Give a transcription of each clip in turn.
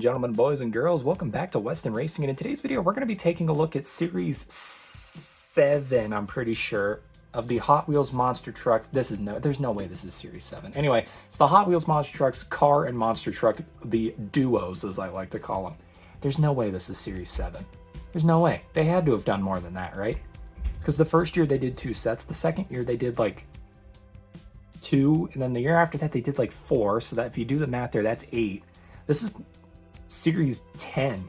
and gentlemen, boys and girls, welcome back to Weston Racing, and in today's video we're going to be taking a look at Series 7, I'm pretty sure, of the Hot Wheels Monster Trucks. There's no way this is Series 7. Anyway, it's the Hot Wheels Monster Trucks car and monster truck, the duos as I like to call them. There's no way this is Series 7. There's no way. They had to have done more than that, right? Because the first year they did 2 sets, the second year they did like 2, and then the year after that they did like 4, so that if you do the math there, that's 8. This is Series 10.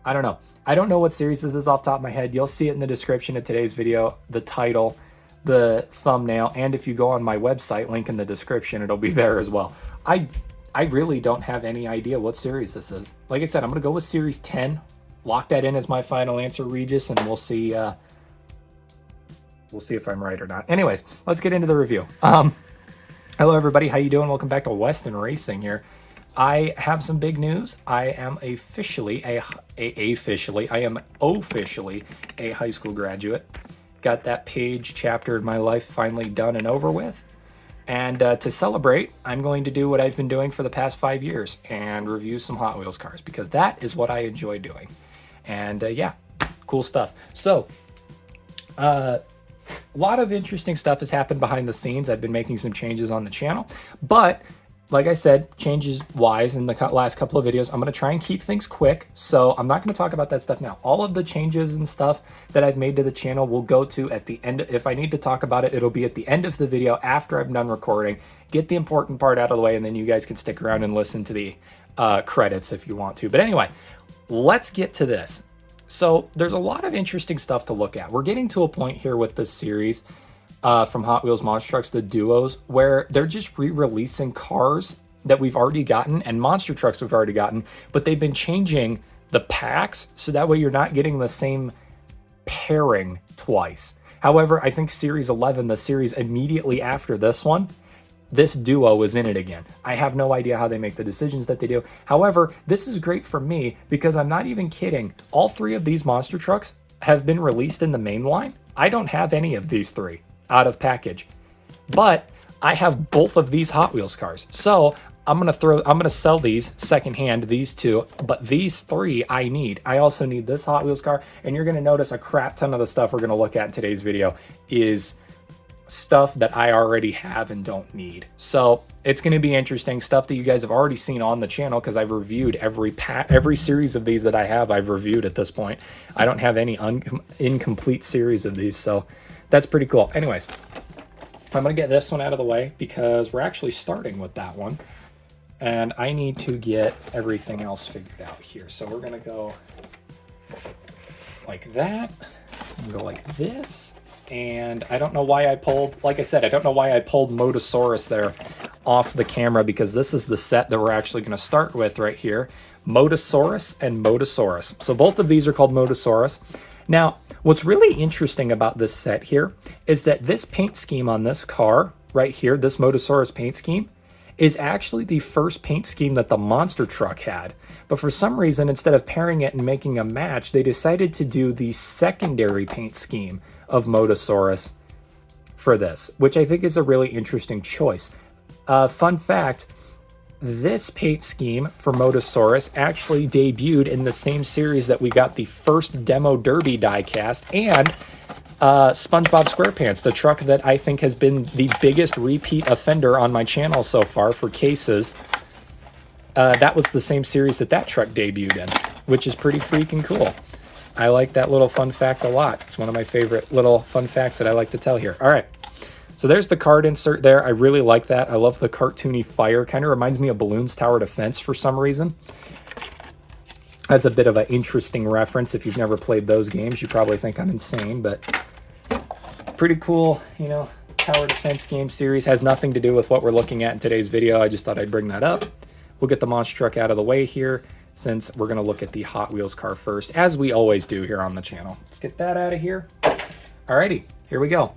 I don't know. I don't know what series this is off the top of my head. You'll see it in the description of today's video, the title, the thumbnail, and if you go on my website, link in the description, it'll be there as well. I really don't have any idea what series this is. Like I said, I'm going to go with Series 10. Lock that in as my final answer, Regis, and we'll see if I'm right or not. Anyways, let's get into the review. Hello everybody, how you doing? Welcome back to Weston Racing here. I have some big news. I am officially a high school graduate. Got that page chapter in my life finally done and over with. And to celebrate, I'm going to do what I've been doing for the past 5 years and review some Hot Wheels cars because that is what I enjoy doing. And yeah, cool stuff. So, a lot of interesting stuff has happened behind the scenes. I've been making some changes on the channel, but like I said, changes wise in the last couple of videos, I'm going to try and keep things quick. So I'm not going to talk about that stuff now. All of the changes and stuff that I've made to the channel will go to at the end. If I need to talk about it, it'll be at the end of the video after I'm done recording. Get the important part out of the way, and then you guys can stick around and listen to the credits if you want to. But anyway, let's get to this. So there's a lot of interesting stuff to look at. We're getting to a point here with this series from Hot Wheels Monster Trucks, the duos, where they're just re-releasing cars that we've already gotten and monster trucks we've already gotten, but they've been changing the packs so that way you're not getting the same pairing twice. However, I think Series 11, the series immediately after this one, this duo is in it again. I have no idea how they make the decisions that they do. However, this is great for me because I'm not even kidding. All 3 of these monster trucks have been released in the main line. I don't have any of these 3 out of package, but I have both of these Hot Wheels cars. So I'm gonna sell these secondhand, these 2, but these 3 I need. I also need this Hot Wheels car, and you're gonna notice a crap ton of the stuff we're gonna look at in today's video is stuff that I already have and don't need. So it's going to be interesting stuff that you guys have already seen on the channel because I've reviewed every series of these that I have. I've reviewed at this point. I don't have any incomplete series of these, so that's pretty cool. Anyways, I'm going to get this one out of the way because we're actually starting with that one, and I need to get everything else figured out here. So we're going to go like that and go like this. And I don't know why I pulled, like I said, I don't know why I pulled Motosaurus there off the camera because this is the set that we're actually going to start with right here. Motosaurus and Motosaurus. So both of these are called Motosaurus. Now, what's really interesting about this set here is that this paint scheme on this car right here, this Motosaurus paint scheme, is actually the first paint scheme that the monster truck had. But for some reason, instead of pairing it and making a match, they decided to do the secondary paint scheme of Motosaurus for this, which I think is a really interesting choice. Fun fact, this paint scheme for Motosaurus actually debuted in the same series that we got the first Demo Derby diecast and SpongeBob SquarePants, the truck that I think has been the biggest repeat offender on my channel so far for cases. That was the same series that truck debuted in, which is pretty freaking cool. I like that little fun fact a lot. It's one of my favorite little fun facts that I like to tell here. All right, so there's the card insert there. I really like that. I love the cartoony fire. Kind of reminds me of Balloons Tower Defense for some reason. That's a bit of an interesting reference. If you've never played those games, you probably think I'm insane, but pretty cool, you know, Tower Defense game series. Has nothing to do with what we're looking at in today's video. I just thought I'd bring that up. We'll get the monster truck out of the way here, since we're going to look at the Hot Wheels car first, as we always do here on the channel. Let's get that out of here. Alrighty, here we go.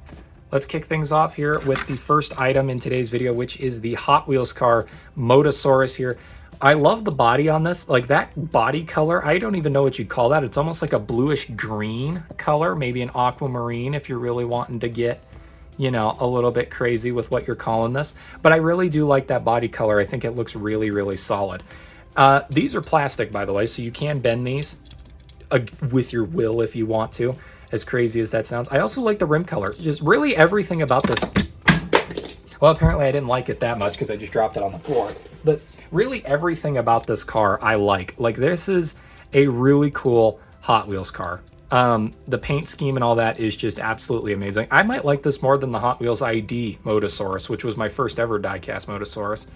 Let's kick things off here with the first item in today's video, which is the Hot Wheels car Motosaurus here. I love the body on this, like that body color. I don't even know what you'd call that. It's almost like a bluish green color, maybe an aquamarine if you're really wanting to get you know, a little bit crazy with what you're calling this, but I really do like that body color. I think it looks really, really solid. These are plastic, by the way, so you can bend these with your will if you want to, as crazy as that sounds. I also like the rim color. Just really everything about this. Well, apparently I didn't like it that much because I just dropped it on the floor. But really everything about this car I like. Like, this is a really cool Hot Wheels car. The paint scheme and all that is just absolutely amazing. I might like this more than the Hot Wheels ID Motosaurus, which was my first ever die-cast Motosaurus.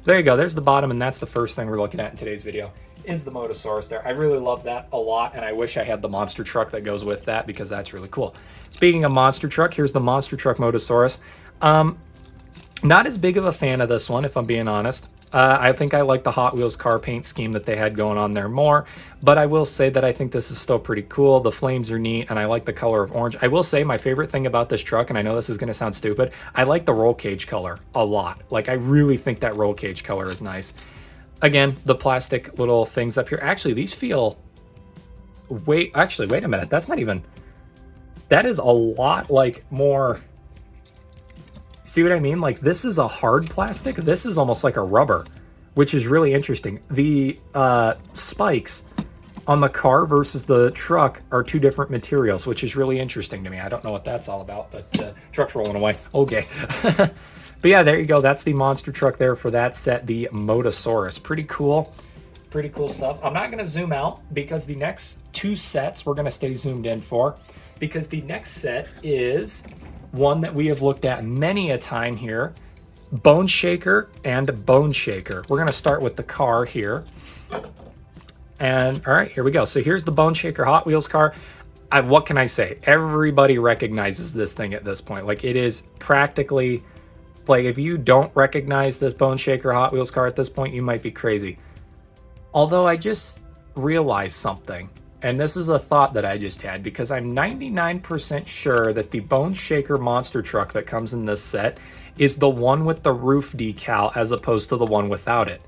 There you go. There's the bottom, and that's the first thing we're looking at in today's video, is the Motosaurus there. I really love that a lot, and I wish I had the monster truck that goes with that because that's really cool. Speaking of monster truck, here's the monster truck Motosaurus. Not as big of a fan of this one, if I'm being honest. I think I like the Hot Wheels car paint scheme that they had going on there more, but I will say that I think this is still pretty cool. The flames are neat, and I like the color of orange. I will say my favorite thing about this truck, and I know this is going to sound stupid, I like the roll cage color a lot. Like, I really think that roll cage color is nice. Again, the plastic little things up here. Actually, these feel... wait a minute. That's not even... that is a lot, like, more... See what I mean? Like, this is a hard plastic. This is almost like a rubber, which is really interesting. The spikes on the car versus the truck are two different materials, which is really interesting to me. I don't know what that's all about, but truck's rolling away. Okay. But yeah, there you go. That's the monster truck there for that set, the Motosaurus. Pretty cool. Pretty cool stuff. I'm not going to zoom out because the next two sets we're going to stay zoomed in for, because the next set is... one that we have looked at many a time here, Bone Shaker and Bone Shaker. We're gonna start with the car here. And all right, here we go. So here's the Bone Shaker Hot Wheels car. What can I say? Everybody recognizes this thing at this point. Like, it is practically, like, if you don't recognize this Bone Shaker Hot Wheels car at this point, you might be crazy. Although I just realized something. And this is a thought that I just had, because I'm 99% sure that the Bone Shaker monster truck that comes in this set is the one with the roof decal as opposed to the one without it.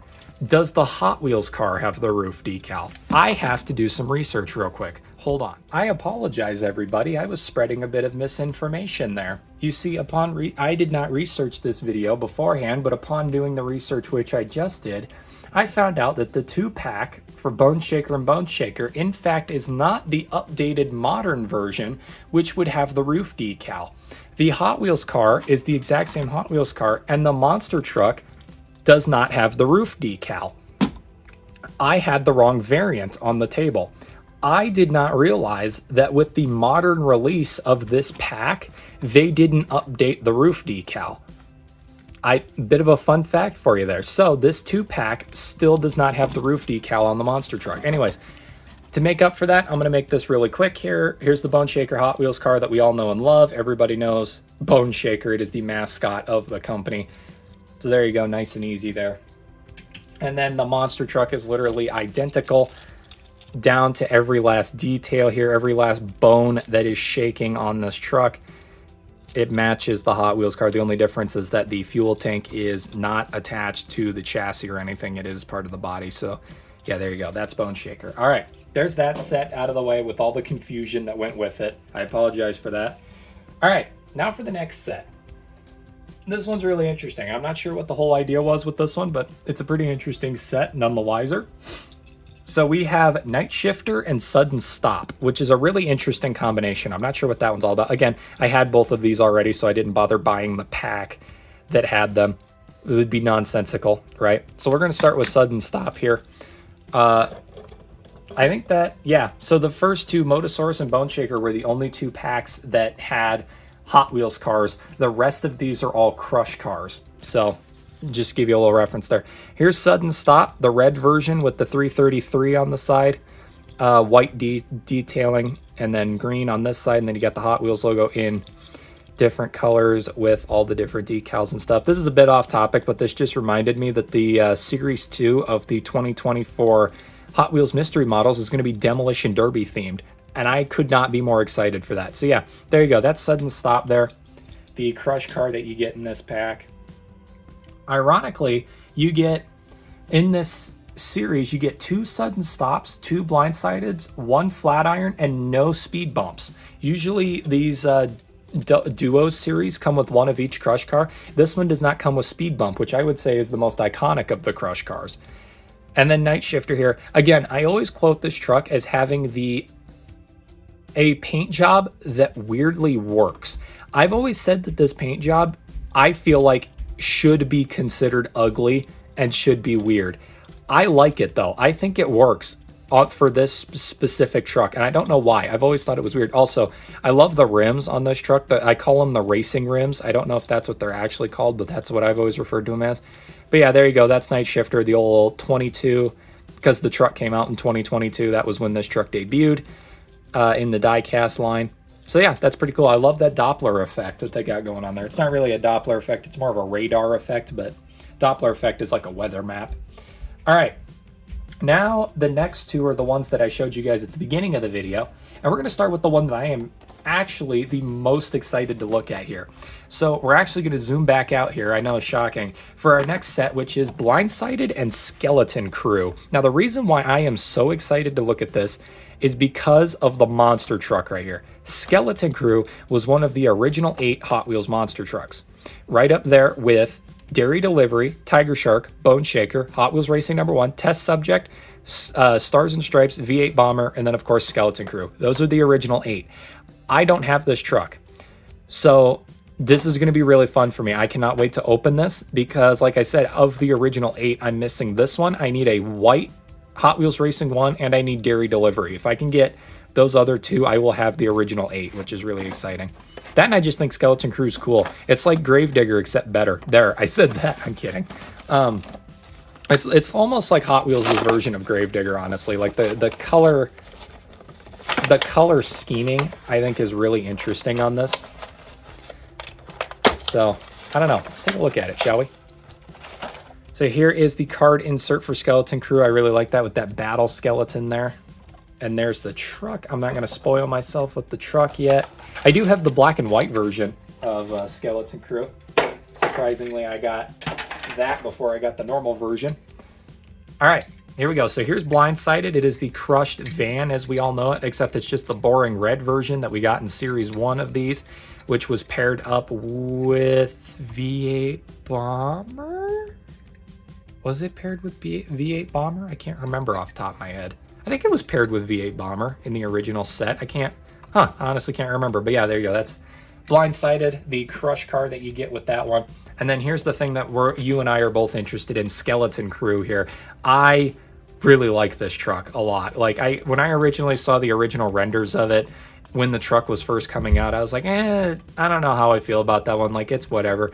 Does the Hot Wheels car have the roof decal? I have to do some research real quick. Hold on. I apologize, everybody. I was spreading a bit of misinformation there. You see, I did not research this video beforehand, but upon doing the research, which I just did, I found out that the 2-pack for Bone Shaker and Bone Shaker, in fact, is not the updated modern version, which would have the roof decal. The Hot Wheels car is the exact same Hot Wheels car, and the monster truck does not have the roof decal. I had the wrong variant on the table. I did not realize that with the modern release of this pack, they didn't update the roof decal. Bit of a fun fact for you there. So this 2-pack still does not have the roof decal on the monster truck. Anyways, to make up for that, I'm going to make this really quick here. Here's the Bone Shaker Hot Wheels car that we all know and love. Everybody knows Bone Shaker. It is the mascot of the company. So there you go, nice and easy there. And then the monster truck is literally identical down to every last detail here, every last bone that is shaking on this truck. It matches the Hot Wheels car. The only difference is that the fuel tank is not attached to the chassis or anything. It is part of the body. So yeah, there you go. That's Bone Shaker. All right, there's that set out of the way with all the confusion that went with it. I apologize for that. All right, now for the next set. This one's really interesting. I'm not sure what the whole idea was with this one, but it's a pretty interesting set none the wiser. So we have Night Shifter and Sudden Stop, which is a really interesting combination. I'm not sure what that one's all about. Again, I had both of these already, so I didn't bother buying the pack that had them. It would be nonsensical, right? So we're going to start with Sudden Stop here. I think that, yeah, so the first two, Motosaurus and Bone Shaker, were the only 2 packs that had Hot Wheels cars. The rest of these are all Crush cars. So just give you a little reference there. Here's Sudden Stop, the red version with the 333 on the side, white detailing, and then green on this side, and then you got the Hot Wheels logo in different colors with all the different decals and stuff. This is a bit off topic, but this just reminded me that the Series 2 of the 2024 Hot Wheels Mystery Models is going to be Demolition Derby themed, and I could not be more excited for that. So yeah, there you go. That's Sudden Stop there, the Crush car that you get in this pack. Ironically, you get, in this series, you get 2 sudden stops, 2 blindsideds, 1 flat iron, and no speed bumps. Usually these Duo series come with one of each Crush car. This one does not come with speed bump, which I would say is the most iconic of the Crush cars. And then Night Shifter here. Again, I always quote this truck as having a paint job that weirdly works. I've always said that this paint job, I feel like, should be considered ugly and should be weird. I like it though. I think it works for this specific truck, and I don't know why. I've always thought it was weird. Also, I love the rims on this truck. I call them the racing rims. I don't know if that's what they're actually called, but that's what I've always referred to them as. But yeah, there you go. That's Night Shifter, the old 22, because the truck came out in 2022. That was when this truck debuted in the die-cast line. So yeah, that's pretty cool. I love that Doppler effect that they got going on there. It's not really a Doppler effect. It's more of a radar effect, but Doppler effect is like a weather map. All right. Now, the next two are the ones that I showed you guys at the beginning of the video. And we're going to start with the one that I am actually the most excited to look at here. So we're actually going to zoom back out here. I know it's shocking. For our next set, which is Blindsided and Skeleton Crew. Now, the reason why I am so excited to look at this is because of the monster truck right here. Skeleton Crew was one of the original 8 Hot Wheels monster trucks. Right up there with Dairy Delivery, Tiger Shark, Bone Shaker, Hot Wheels Racing #1, Test Subject, Stars and Stripes, V8 Bomber, and then of course Skeleton Crew. Those are the original 8. I don't have this truck, so this is going to be really fun for me. I cannot wait to open this because, like I said, of the original 8, I'm missing this one. I need a white Hot Wheels Racing 1, and I need Dairy Delivery. If I can get those other 2, I will have the original 8, which is really exciting. That, and I just think Skeleton Crew is cool. It's like Gravedigger, except better. There, I said that. I'm kidding. It's almost like Hot Wheels' version of Gravedigger, honestly. Like the color scheming, I think, is really interesting on this. So, I don't know. Let's take a look at it, shall we? So here is the card insert for Skeleton Crew. I really like that with that battle skeleton there. And there's the truck. I'm not going to spoil myself with the truck yet. I do have the black and white version of Skeleton Crew. Surprisingly, I got that before I got the normal version. All right, here we go. So here's Blindsided. It is the crushed van as we all know it, except it's just the boring red version that we got in Series 1 of these, which was paired up with V8 Bomber? Was it paired with V8 Bomber? I can't remember off the top of my head. I think it was paired with V8 Bomber in the original set. I honestly can't remember. But yeah, there you go. That's Blindsided, the crush car that you get with that one. And then here's the thing that you and I are both interested in, Skeleton Crew here. I really like this truck a lot. Like, when I originally saw the original renders of it, when the truck was first coming out, I was like, I don't know how I feel about that one. Like, it's whatever.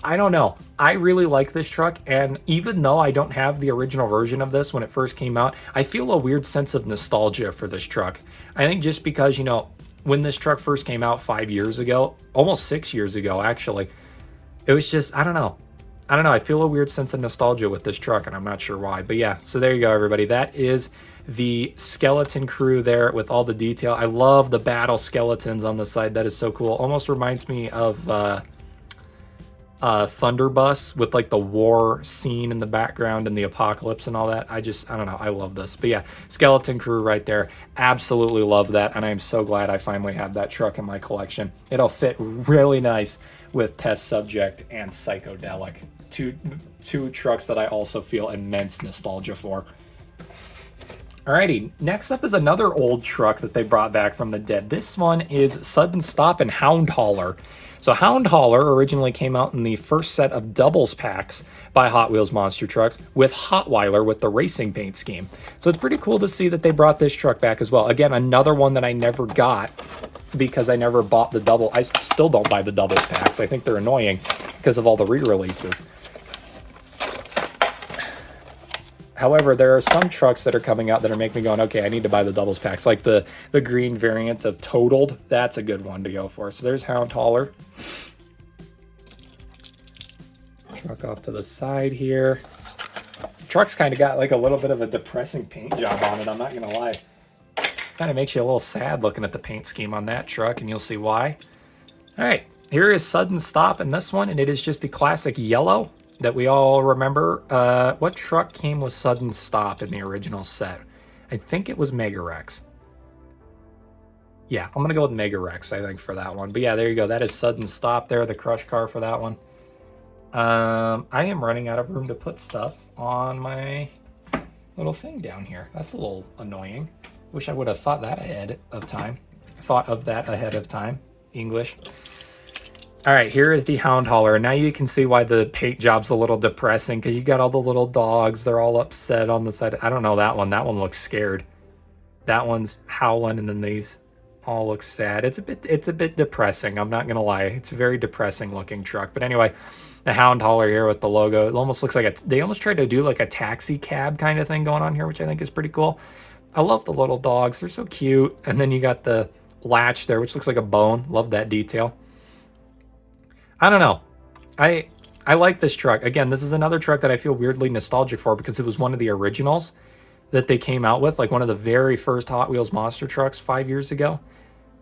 I don't know. I really like this truck, and even though I don't have the original version of this when it first came out, I feel a weird sense of nostalgia for this truck. I think just because, you know, when this truck first came out 5 years ago, almost 6 years ago, actually, it was just, I don't know. I feel a weird sense of nostalgia with this truck, and I'm not sure why. But yeah, so there you go, everybody. That is the Skeleton Crew there with all the detail. I love the battle skeletons on the side. That is so cool. Almost reminds me of Thunderbus with like the war scene in the background and the apocalypse and all that. I don't know. I love this. But yeah, Skeleton Crew right there. Absolutely love that. And I'm so glad I finally have that truck in my collection. It'll fit really nice with Test Subject and Psychedelic. Two trucks that I also feel immense nostalgia for. Alrighty, next up is another old truck that they brought back from the dead. This one is Sudden Stop and Hound Hauler. So Hound Hauler originally came out in the first set of doubles packs by Hot Wheels Monster Trucks with Hotweiler with the racing paint scheme. So it's pretty cool to see that they brought this truck back as well. Again, another one that I never got because I never bought the double. I still don't buy the doubles packs. I think they're annoying because of all the re-releases. However, there are some trucks that are coming out that are making me going, okay, I need to buy the doubles packs. Like the green variant of Totaled. That's a good one to go for. So there's Hound Hauler. Truck off to the side here. The truck's kind of got like a little bit of a depressing paint job on it, I'm not going to lie. Kind of makes you a little sad looking at the paint scheme on that truck, and you'll see why. All right, here is Sudden Stop in this one, and it is just the classic yellow that we all remember. What truck came with Sudden Stop in the original set? I think it was Mega Rex. Yeah, I'm gonna go with Mega Rex, I think, for that one. But yeah, there you go. That is sudden stop there, the crush car for that one. I am running out of room to put stuff on my little thing down here. That's a little annoying. Wish I would have thought that ahead of time. Thought of that ahead of time. English. All right, here is the Hound Hauler. Now you can see why the paint job's a little depressing, because you got all the little dogs. They're all upset on the side. I don't know that one. That one looks scared. That one's howling, and then these all look sad. It's a bit depressing. I'm not gonna lie. It's a very depressing looking truck. But anyway, the Hound Hauler here with the logo. It almost looks like they almost tried to do like a taxi cab kind of thing going on here, which I think is pretty cool. I love the little dogs. They're so cute. And then you got the latch there, which looks like a bone. Love that detail. I don't know. I like this truck. Again, this is another truck that I feel weirdly nostalgic for because it was one of the originals that they came out with, like one of the very first Hot Wheels monster trucks 5 years ago.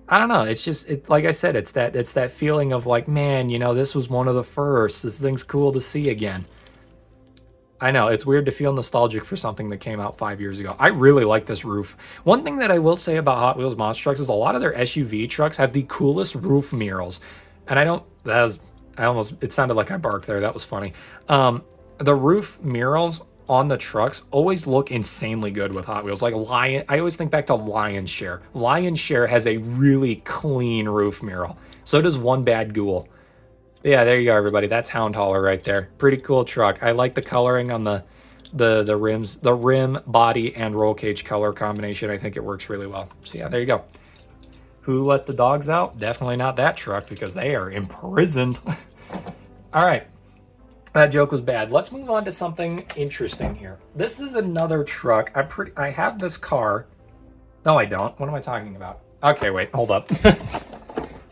I don't know. It's just like I said, it's that feeling of like, man, you know, this was one of the first. This thing's cool to see again. I know, it's weird to feel nostalgic for something that came out 5 years ago. I really like this roof. One thing that I will say about Hot Wheels monster trucks is a lot of their SUV trucks have the coolest roof murals. And it sounded like I barked there. That was funny. The roof murals on the trucks always look insanely good with Hot Wheels. Like I always think back to Lion's Share. Lion's Share has a really clean roof mural. So does One Bad Ghoul. Yeah, there you go, everybody. That's Hound Hauler right there. Pretty cool truck. I like the coloring on the rims, the rim, body, and roll cage color combination. I think it works really well. So yeah, there you go. Who let the dogs out? Definitely not that truck because they are imprisoned. All right. That joke was bad. Let's move on to something interesting here. This is another truck. I have this car. No, I don't. What am I talking about? Okay, wait, hold up.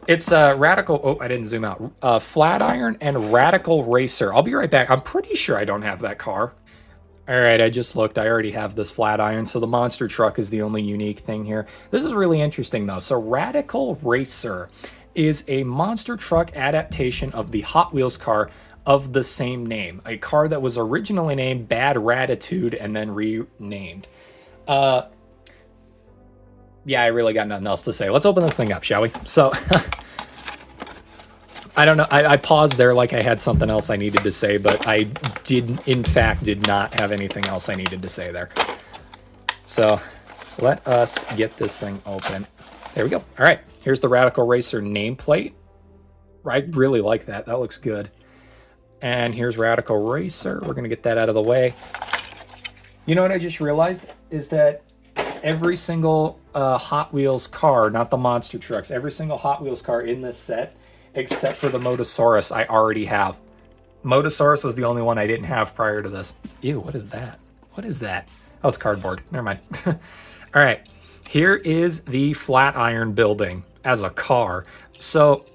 It's a Radical. Oh, I didn't zoom out. Flatiron and Radical Racer. I'll be right back. I'm pretty sure I don't have that car. All right, I just looked. I already have this Flatiron, so the monster truck is the only unique thing here. This is really interesting, though. So Radical Racer is a monster truck adaptation of the Hot Wheels car of the same name, a car that was originally named Bad Ratitude and then renamed. Yeah, I really got nothing else to say. Let's open this thing up, shall we? So, I don't know. I paused there like I had something else I needed to say, but I in fact, did not have anything else I needed to say there. So, let us get this thing open. There we go. All right, here's the Radical Racer nameplate. I really like that. That looks good. And here's Radical Racer. We're going to get that out of the way. You know what I just realized is that every single Hot Wheels car, not the monster trucks, every single Hot Wheels car in this set, except for the Motosaurus, I already have. Motosaurus was the only one I didn't have prior to this. Ew, what is that? What is that? Oh, it's cardboard. Never mind. All right. Here is the Flatiron building as a car. So,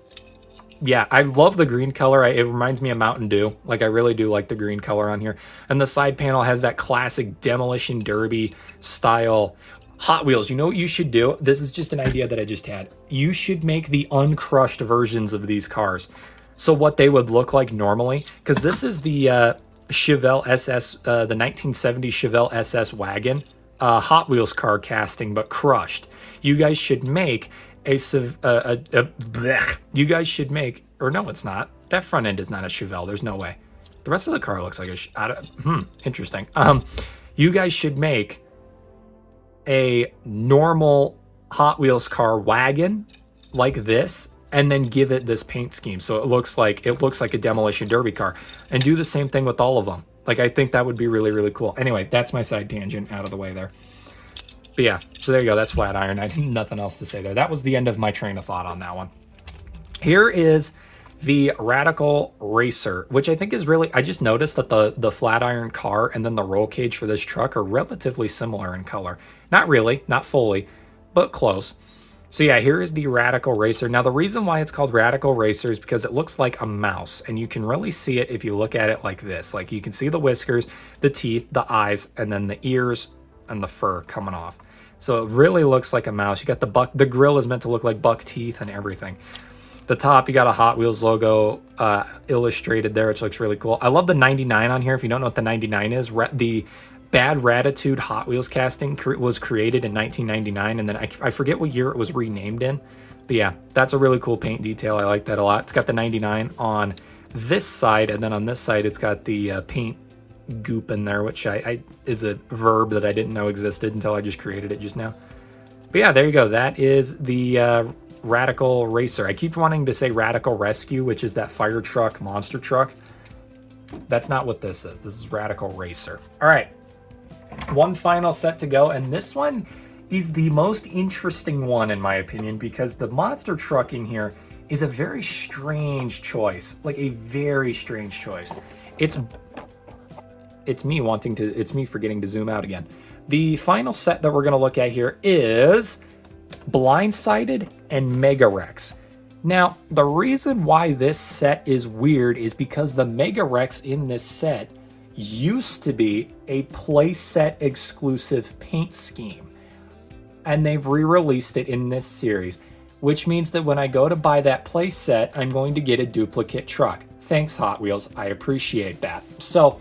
yeah, I love the green color. It reminds me of Mountain Dew. Like, I really do like the green color on here. And the side panel has that classic Demolition Derby style. Hot Wheels, you know what you should do? This is just an idea that I just had. You should make the uncrushed versions of these cars. So what they would look like normally, because this is the Chevelle SS, the 1970 Chevelle SS wagon, Hot Wheels car casting, but crushed. You guys should make you guys should make, or no, it's not. That front end is not a Chevelle. There's no way. The rest of the car looks like a, interesting. You guys should make a normal Hot Wheels car wagon like this, and then give it this paint scheme so it looks like a Demolition Derby car, and do the same thing with all of them. Like, I think that would be really, really cool. Anyway, that's my side tangent out of the way there. But yeah, so there you go. That's Flatiron. I have nothing else to say there. That was the end of my train of thought on that one. Here is the Radical Racer, which I think is really, I just noticed that the Flatiron car and then the roll cage for this truck are relatively similar in color. Not really, not fully, but close. So yeah, here is the Radical Racer. Now, the reason why it's called Radical Racer is because it looks like a mouse, and you can really see it if you look at it like this. Like, you can see the whiskers, the teeth, the eyes, and then the ears and the fur coming off. So it really looks like a mouse. You got the grill is meant to look like buck teeth and everything. The top, you got a Hot Wheels logo illustrated there, which looks really cool. I love the 99 on here. If you don't know what the 99 is, the Bad Ratitude Hot Wheels casting was created in 1999, and then I forget what year it was renamed in. But yeah, that's a really cool paint detail. I like that a lot. It's got the 99 on this side, and then on this side it's got the paint goop in there, which I is a verb that I didn't know existed until I just created it just now. But yeah, there you go. That is the Radical Racer. I keep wanting to say Radical Rescue, which is that fire truck, monster truck. That's not what this is. This is Radical Racer. All right, one final set to go, and this one is the most interesting one in my opinion, because the monster truck in here is a very strange choice, like a very strange choice. It's me forgetting to zoom out again. The final set that we're going to look at here is Blindsided and Mega Rex. Now, the reason why this set is weird is because the Mega Rex in this set used to be a playset exclusive paint scheme, and they've re-released it in this series, which means that when I go to buy that playset, I'm going to get a duplicate truck. Thanks, Hot Wheels. I appreciate that. So,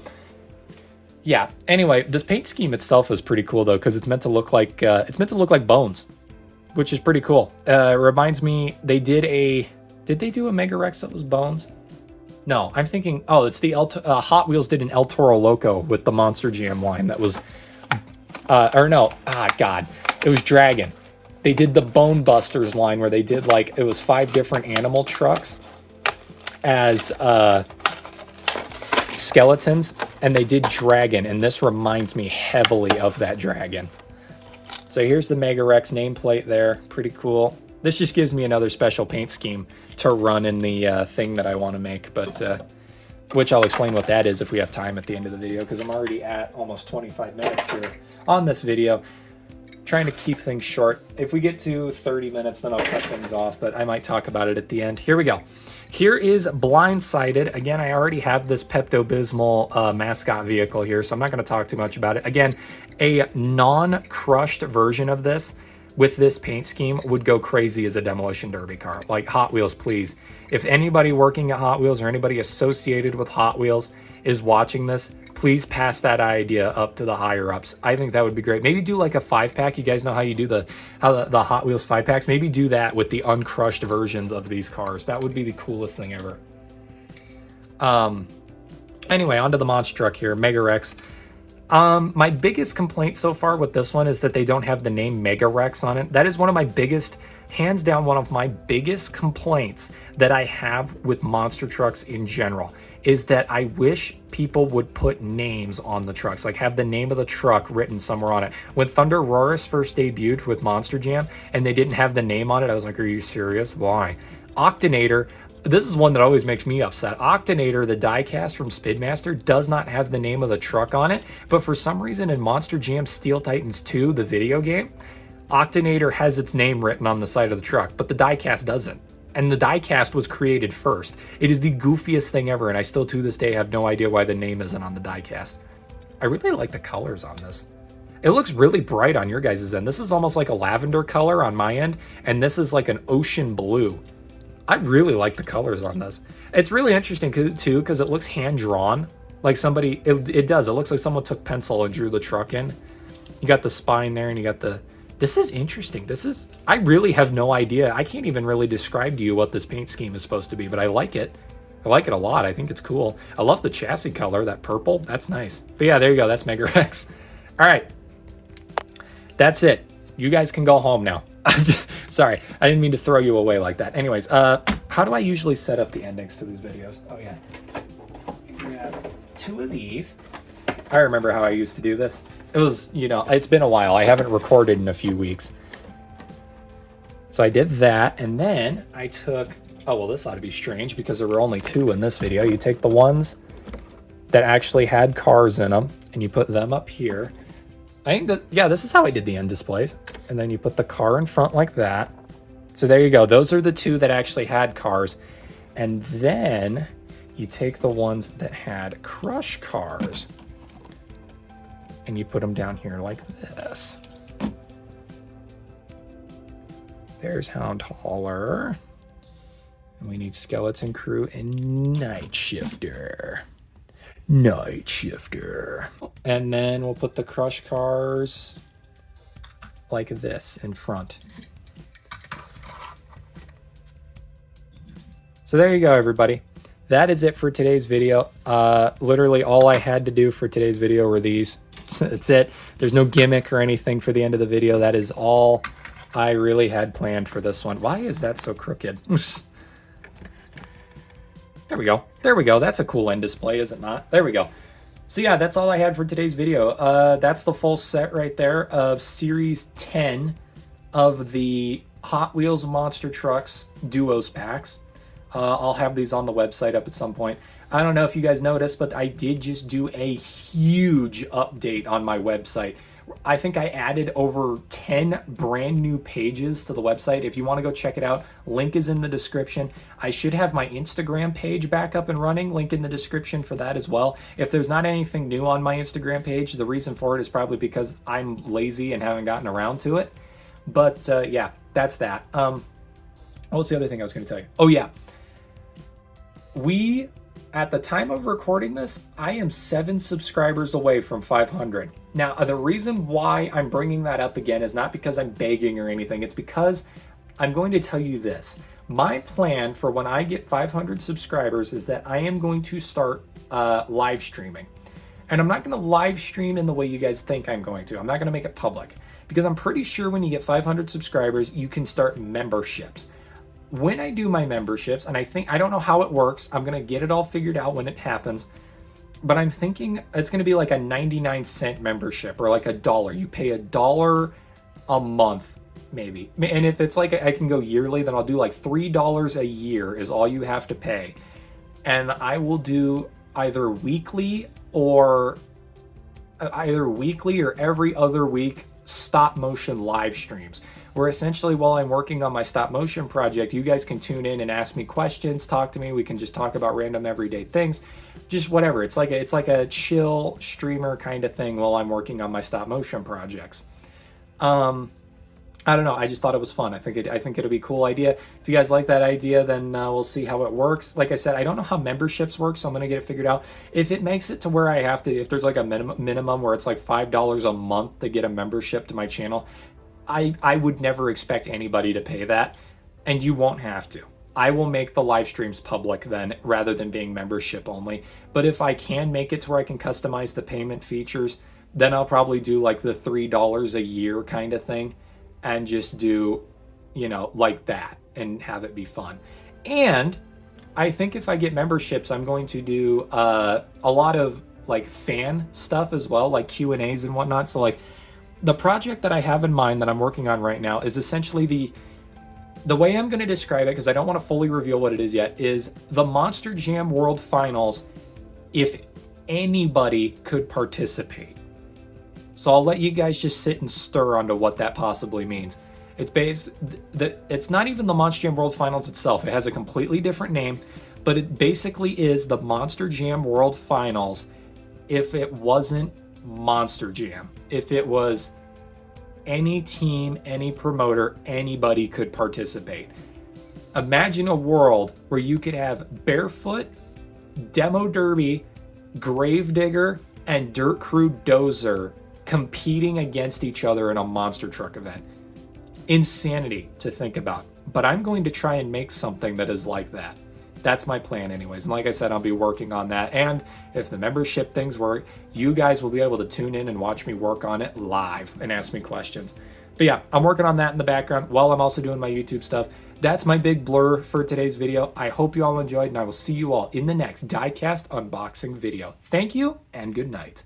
yeah. Anyway, this paint scheme itself is pretty cool though, because it's meant to look like bones, which is pretty cool. It reminds me, did they do a Mega Rex that was bones? No, I'm thinking, oh, it's the Hot Wheels did an El Toro Loco with the Monster Jam line that was, it was Dragon. They did the Bone Busters line where they did it was 5 different animal trucks as skeletons, and they did Dragon, and this reminds me heavily of that Dragon. So here's the Mega Rex nameplate there, pretty cool. This just gives me another special paint scheme to run in the thing that I want to make, but which I'll explain what that is if we have time at the end of the video, because I'm already at almost 25 minutes here on this video. Trying to keep things short. If we get to 30 minutes, then I'll cut things off, but I might talk about it at the end. Here we go. Here is Blindsided. Again, I already have this Pepto-Bismol mascot vehicle here, so I'm not going to talk too much about it. Again, a non-crushed version of this with this paint scheme would go crazy as a demolition derby car. Like, Hot Wheels, please. If anybody working at Hot Wheels or anybody associated with Hot Wheels is watching this, please pass that idea up to the higher ups. I think that would be great. Maybe do like a 5-pack. You guys know how you do the Hot Wheels 5-packs. Maybe do that with the uncrushed versions of these cars. That would be the coolest thing ever. Anyway, onto the monster truck here, Mega Rex. My biggest complaint so far with this one is that they don't have the name Mega Rex on it. That is one of my biggest, hands down, one of my biggest complaints that I have with monster trucks in general, is that I wish people would put names on the trucks, like have the name of the truck written somewhere on it. When Thunder Roarus first debuted with Monster Jam and they didn't have the name on it, I was like, are you serious? Why? Octanator, this is one that always makes me upset. Octanator, the diecast from Speedmaster, does not have the name of the truck on it, but for some reason in Monster Jam Steel Titans 2, the video game, Octanator has its name written on the side of the truck, but the diecast doesn't. And the diecast was created first. It is the goofiest thing ever, and I still to this day have no idea why the name isn't on the diecast. I really like the colors on this. It looks really bright on your guys' end. This is almost like a lavender color on my end, and this is like an ocean blue. I really like the colors on this. It's really interesting too, because it looks hand-drawn. Like somebody, it does. It looks like someone took pencil and drew the truck in. You got the spine there, and you got the... This is interesting. I really have no idea. I can't even really describe to you what this paint scheme is supposed to be, but I like it. I like it a lot. I think it's cool. I love the chassis color, that purple. That's nice. But yeah, there you go. That's Mega Rex. All right. That's it. You guys can go home now. Sorry, I didn't mean to throw you away like that. Anyways, how do I usually set up the endings to these videos? Oh yeah. Grab 2 of these. I remember how I used to do this. It was, it's been a while. I haven't recorded in a few weeks. So I did that, and then I took, oh, well, this ought to be strange because there were only 2 in this video. You take the ones that actually had cars in them, and you put them up here. I think this is how I did the end displays. And then you put the car in front like that. So there you go. Those are the 2 that actually had cars. And then you take the ones that had crush cars, and you put them down here like this. There's Hound Hauler. And we need Skeleton Crew and Night Shifter. Night Shifter. And then we'll put the crush cars like this in front. So there you go, everybody. That is it for today's video. Literally all I had to do for today's video were these. That's it. There's no gimmick or anything for the end of the video. That is all I really had planned for this one. Why is that so crooked? There we go. There we go. That's a cool end display, is it not? There we go. So yeah, that's all I had for today's video. That's the full set right there of Series 10 of the Hot Wheels Monster Trucks Duos packs. I'll have these on the website up at some point. I don't know if you guys noticed, but I did just do a huge update on my website. I think I added over 10 brand new pages to the website. If you want to go check it out, link is in the description. I should have my Instagram page back up and running, link in the description for that as well. If there's not anything new on my Instagram page, the reason for it is probably because I'm lazy and haven't gotten around to it. But yeah, that's that. What was the other thing I was going to tell you? Oh yeah. At the time of recording this, I am 7 subscribers away from 500. Now, the reason why I'm bringing that up again is not because I'm begging or anything. It's because I'm going to tell you this. My plan for when I get 500 subscribers is that I am going to start live streaming. And I'm not going to live stream in the way you guys think I'm going to. I'm not going to make it public. Because I'm pretty sure when you get 500 subscribers, you can start memberships. When I do my memberships, and I don't know how it works, I'm going to get it all figured out when it happens, but I'm thinking it's going to be like a 99-cent membership or like $1. You pay $1 a month, maybe. And if it's like I can go yearly, then I'll do like $3 a year is all you have to pay. And I will do either weekly or every other week stop motion live streams, where essentially while I'm working on my stop motion project, you guys can tune in and ask me questions, talk to me. We can just talk about random everyday things, just whatever. It's like a chill streamer kind of thing while I'm working on my stop motion projects. I don't know. I just thought it was fun. I think it'll be a cool idea. If you guys like that idea, then we'll see how it works. Like I said, I don't know how memberships work, so I'm gonna get it figured out. If it makes it to where I have to, if there's like a minimum where it's like $5 a month to get a membership to my channel, I would never expect anybody to pay that, and you won't have to. I will make the live streams public then, rather than being membership only. But if I can make it to where I can customize the payment features, then I'll probably do like the $3 a year kind of thing, and just do, you know, like that and have it be fun. And I think if I get memberships, I'm going to do a lot of like fan stuff as well, like Q&As and whatnot. So like the project that I have in mind that I'm working on right now is essentially the way I'm going to describe it, because I don't want to fully reveal what it is yet, is the Monster Jam World Finals if anybody could participate. So I'll let you guys just sit and stir onto what that possibly means. It's not even the Monster Jam World Finals itself. It has a completely different name, but it basically is the Monster Jam World Finals if it wasn't Monster Jam. If it was any team, any promoter, anybody could participate. Imagine a world where you could have Barefoot, Demo Derby, Gravedigger, and Dirt Crew Dozer competing against each other in a monster truck event. Insanity to think about, but I'm going to try and make something that is like that. That's my plan anyways, and like I said, I'll be working on that, and if the membership things work, you guys will be able to tune in and watch me work on it live and ask me questions. But yeah, I'm working on that in the background while I'm also doing my YouTube stuff. That's my big blur for today's video. I hope you all enjoyed, and I will see you all in the next diecast unboxing video. Thank you, and good night.